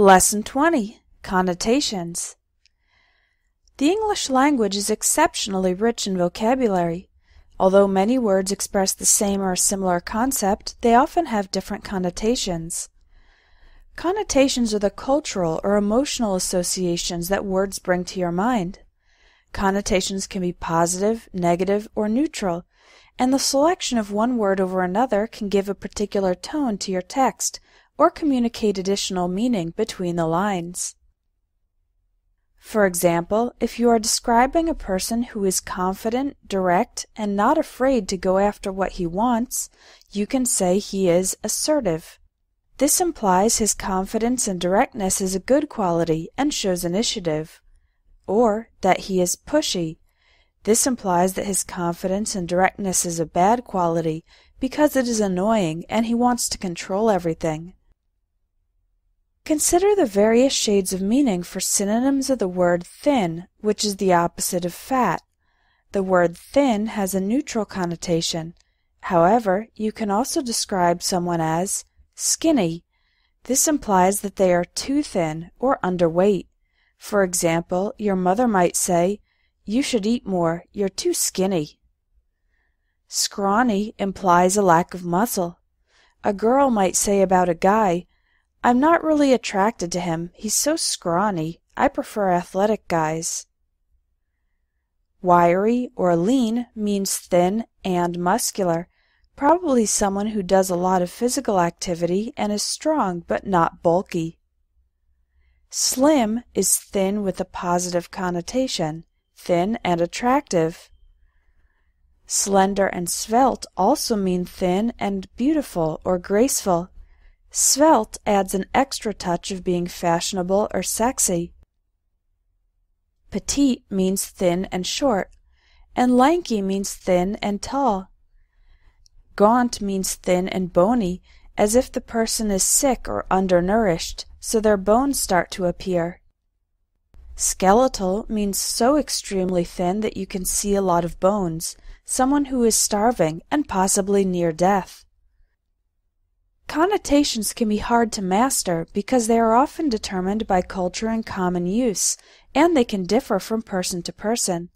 Lesson 20. Connotations. The English language is exceptionally rich in vocabulary. Although many words express the same or a similar concept, they often have different connotations. Connotations are the cultural or emotional associations that words bring to your mind. Connotations can be positive, negative, or neutral, and the selection of one word over another can give a particular tone to your text or communicate additional meaning between the lines. For example, if you are describing a person who is confident, direct, and not afraid to go after what he wants, you can say he is assertive. This implies his confidence and directness is a good quality and shows initiative. Or that he is pushy. This implies that his confidence and directness is a bad quality because it is annoying and he wants to control everything. Consider the various shades of meaning for synonyms of the word thin, which is the opposite of fat. The word thin has a neutral connotation. However, you can also describe someone as skinny. This implies that they are too thin or underweight. For example, your mother might say, "You should eat more, you're too skinny." Scrawny implies a lack of muscle. A girl might say about a guy, "I'm not really attracted to him, he's so scrawny, I prefer athletic guys." Wiry or lean means thin and muscular, probably someone who does a lot of physical activity and is strong but not bulky. Slim is thin with a positive connotation, thin and attractive. Slender and svelte also mean thin and beautiful or graceful. Svelte adds an extra touch of being fashionable or sexy. Petite means thin and short, and lanky means thin and tall. Gaunt means thin and bony, as if the person is sick or undernourished, so their bones start to appear. Skeletal means so extremely thin that you can see a lot of bones, someone who is starving and possibly near death. Connotations can be hard to master because they are often determined by culture and common use, and they can differ from person to person.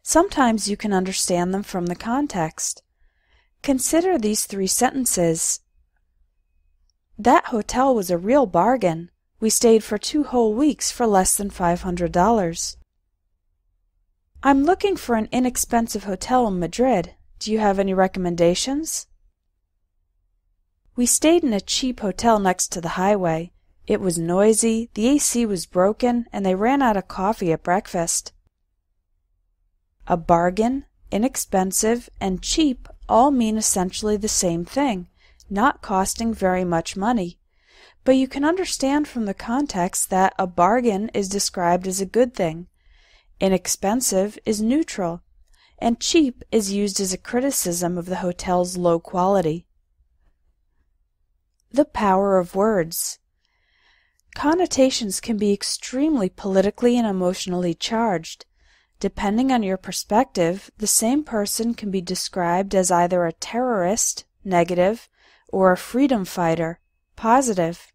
Sometimes you can understand them from the context. Consider these 3 sentences. That hotel was a real bargain. We stayed for 2 whole weeks for less than $500. I'm looking for an inexpensive hotel in Madrid. Do you have any recommendations? We stayed in a cheap hotel next to the highway. It was noisy, the AC was broken, and they ran out of coffee at breakfast. A bargain, inexpensive, and cheap all mean essentially the same thing, not costing very much money. But you can understand from the context that a bargain is described as a good thing. Inexpensive is neutral, and cheap is used as a criticism of the hotel's low quality. The power of words. Connotations can be extremely politically and emotionally charged. Depending on your perspective, the same person can be described as either a terrorist, negative, or a freedom fighter, positive.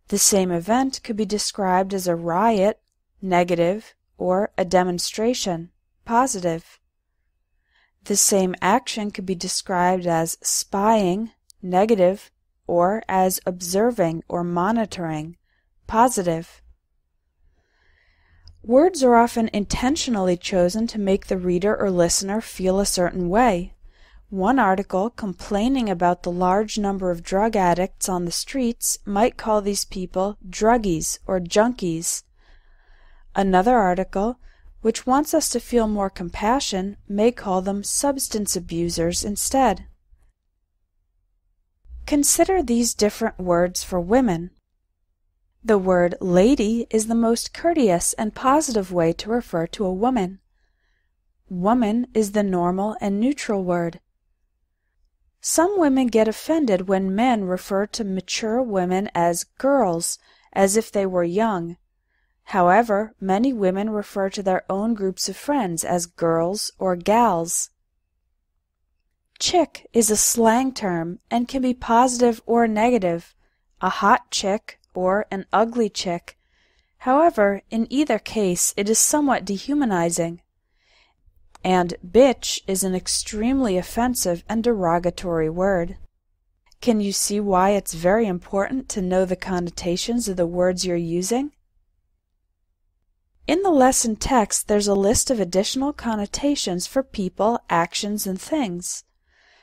The same event could be described as a riot, negative, or a demonstration, positive. The same action could be described as spying, negative, or as observing or monitoring, positive. Words are often intentionally chosen to make the reader or listener feel a certain way. One article complaining about the large number of drug addicts on the streets might call these people druggies or junkies. Another article, which wants us to feel more compassion, may call them substance abusers instead. Consider these different words for women. The word lady is the most courteous and positive way to refer to a woman. Woman is the normal and neutral word. Some women get offended when men refer to mature women as girls, as if they were young. However, many women refer to their own groups of friends as girls or gals. Chick is a slang term and can be positive or negative, a hot chick or an ugly chick. However, in either case, it is somewhat dehumanizing. And bitch is an extremely offensive and derogatory word. Can you see why it's very important to know the connotations of the words you're using? In the lesson text, there's a list of additional connotations for people, actions, and things.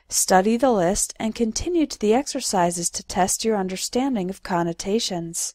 Study the list and continue to the exercises to test your understanding of connotations.